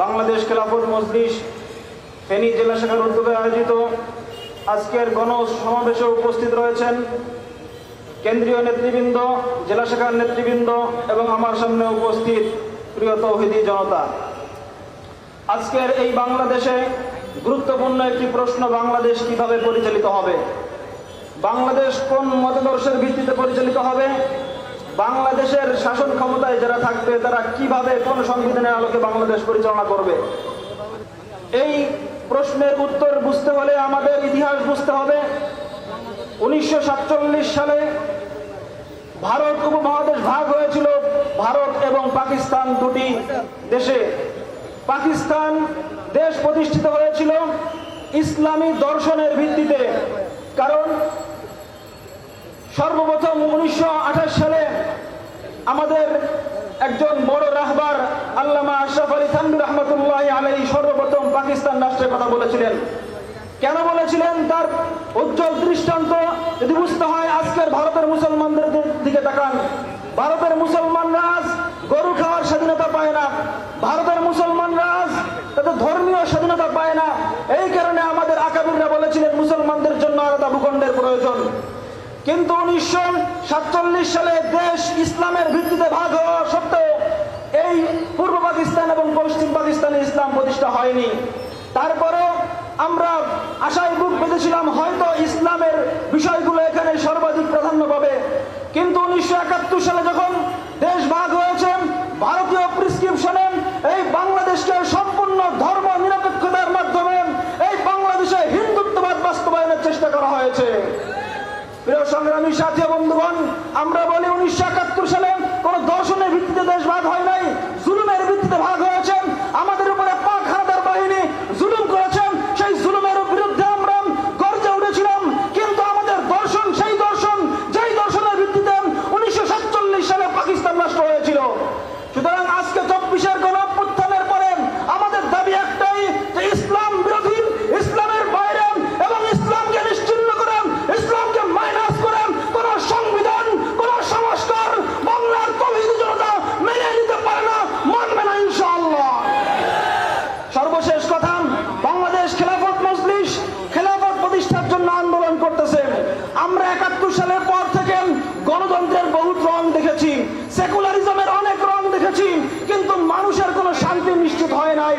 বাংলাদেশ খেলাফত মজলিস ফেনী জেলা শাখার উদ্যোগে আয়োজিত আজকের গণসমাবেশে উপস্থিত রয়েছেন কেন্দ্রীয় নেতৃবৃন্দ, জেলা শাখার নেতৃবৃন্দ এবং আমার সামনে উপস্থিত প্রিয় তৌহিদি জনতা। আজকের এই বাংলাদেশে গুরুত্বপূর্ণ একটি প্রশ্ন, বাংলাদেশ কিভাবে পরিচালিত হবে, বাংলাদেশ কোন মতাদর্শের ভিত্তিতে পরিচালিত হবে, বাংলাদেশের শাসন ক্ষমতায় যারা থাকবে তারা কিভাবে কোন সংবিধানের আলোকে বাংলাদেশ পরিচালনা করবে। এই প্রশ্নের উত্তর বুঝতে হলে আমাদের ইতিহাস বুঝতে হবে। 1947 সালে ভারত উপমহাদেশ ভাগ হয়েছিল ভারত এবং পাকিস্তান দুটি দেশে। পাকিস্তান দেশ প্রতিষ্ঠিত হয়েছিল ইসলামী দর্শনের ভিত্তিতে, কারণ সর্বপ্রথম 1928 সালে আমাদের একজন বড় রাহবার আল্লামা আশরাফ আলী থানভী রহমতুল্লাহি আলাইহি সর্বপ্রথম পাকিস্তান রাষ্ট্রের কথা বলেছিলেন। কেন বলেছিলেন তার উজ্জ্বল দৃষ্টান্ত যদি বুঝতে হয়, আজকের ভারতের মুসলমানদের দিকে তাকান। ভারতের মুসলমানরা আজ গরু খাওয়ার স্বাধীনতা পায় না, ভারতের মুসলমানরা আজ তাদের ধর্মীয় স্বাধীনতা পায় না। এই কারণে আমাদের আকাবিররা বলেছিলেন মুসলমানদের জন্য আলাদা ভূখণ্ডের প্রয়োজন। কিন্তু 1947 সালে দেশ ইসলামের ভিত্তিতে ভাগ হওয়া সত্ত্বেও এই পূর্ব পাকিস্তান এবং পশ্চিম পাকিস্তানে ইসলাম প্রতিষ্ঠা হয়নি। তারপরেও আমরা আশায় বুক বেঁধেছিলাম হয়তো ইসলামের বিষয়গুলো এখানে সর্বাধিক প্রাধান্য পাবে। কিন্তু 1971 সালে যখন দেশ ভাগ হয়েছে, ভারতীয় প্রেসক্রিপশনে এই বাংলাদেশকে সম্পূর্ণ ধর্ম নিরপেক্ষতার মাধ্যমে এই বাংলাদেশে হিন্দুত্ববাদ বাস্তবায়নের চেষ্টা করা হয়েছে। প্রিয় সংগ্রামী সাথী বন্ধুগণ, আমরা বলি 1971 সালে কোন দর্শনের ভিত্তিতে দেশ ভাগ হয় নাই, জুলুমের ভিত্তিতে ভাগ হয়েছে। আমাদের উপরে পাক হানাদার বাহিনী জুলুম করেছেন, সেই জুলুমের বিরুদ্ধে আমরা গর্জে উঠেছিলাম। কিন্তু আমাদের দর্শন সেই দর্শন যেই দর্শনের ভিত্তিতে 1947 সালে পাকিস্তান রাষ্ট্র হয়েছিল। সুতরাং আজকে 24-এর গণঅভ্যুত্থানের পরে আমাদের দাবি একটাই যে ইসলাম বিরোধী, ইসলামের বাইরে এবং ইসলামকে নিশ্চিহ্ন করেন, ইসলামকে মাইনাস করেন কোন সংবিধান, কোন সংস্কার বাংলার তৌহিদি জনতা মেনে নিতে পারে না, মানবে না ইনশাআল্লাহ। সর্বশেষ কথা, বাংলাদেশ খেলাফত মজলিস খেলাফত প্রতিষ্ঠার জন্য আন্দোলন করতেছে। আমরা 71 সালের পর থেকে গণতন্ত্রের বহুত রং দেখেছি, সেকুলারিজমের অনেক রং দেখেছি, কিন্তু মানুষের কোনো শান্তি নিশ্চিত হয় নাই।